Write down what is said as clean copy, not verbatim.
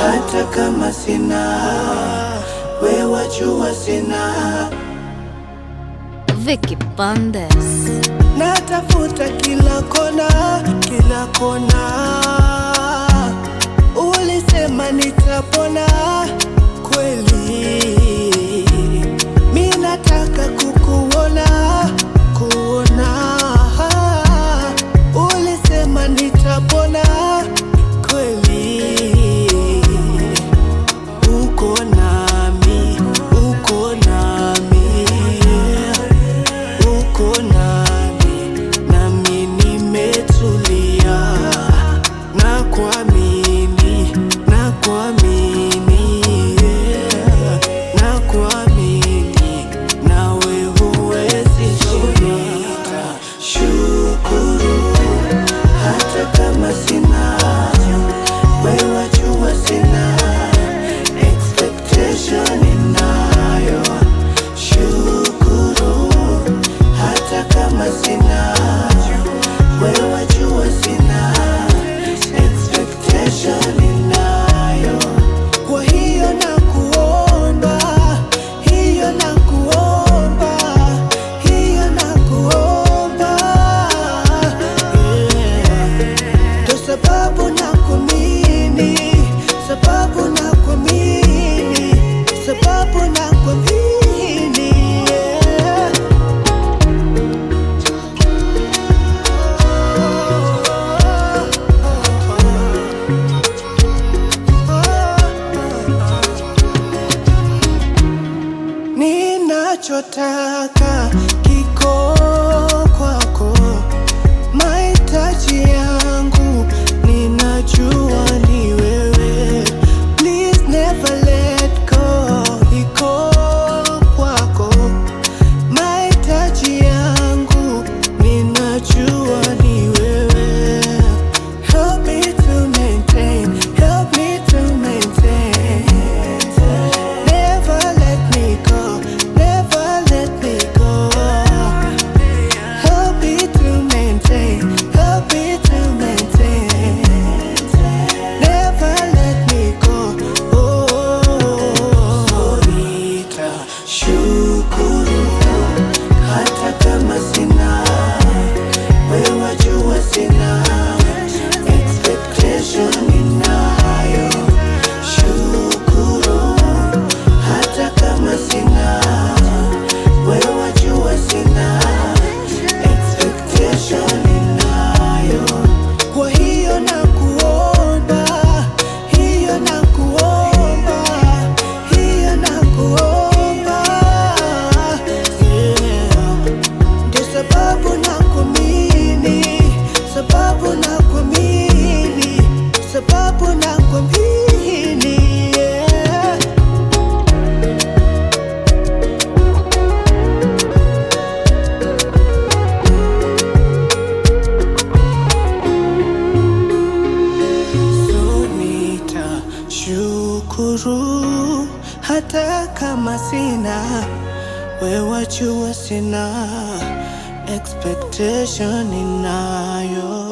Hata kama sina, wewe wajua sina. Vicky Bandes. Natafuta kila kona, kila kona. Ulisema nitapona kweli. Mimi nataka kukuona, kuona. Ulisema nitapona kweli. Uko nami, uko nami, uko nami, nami nimetulia. Nakuamini, nakuamini, nakuamini, nawe huwezi shida. Shukuru hata kama sina, wewe wajua sina. Expectation ninayo. Shukuru hata kama sina, wewe wajua sina. Expectation ninayo. Kwa hiyo nakuomba, hiyo nakuomba, hiyo nakuomba, ndo sababu nakuamini, sababu nakuamini, sababu nakuamini, yeah. Ninachotaka kiko kwako, mahitaji yangu ninajua ni wewe. Please never let go, iko kwako, mahitaji yangu ninajua ni wewe. Help me to maintain, help me to maintain. Never let me go, never let me go. Help me to maintain, help me to maintain. Never let me go. Sonita, shukuru hata kama sina, wewe wajua sina. Expectation ninayo. Shukuru hata kama sina, wewe wajua sina. Expectation ninayo. Kwa hiyo nakuomba, hiyo nakuomba, hiyo nakuomba, yeah. Ndio sababu nakuamini, sababu nakuamini, sababu nakuamini, yeah. Sonita, shukuru hata kama sina, wewe wajua sina. Expectation ninayo.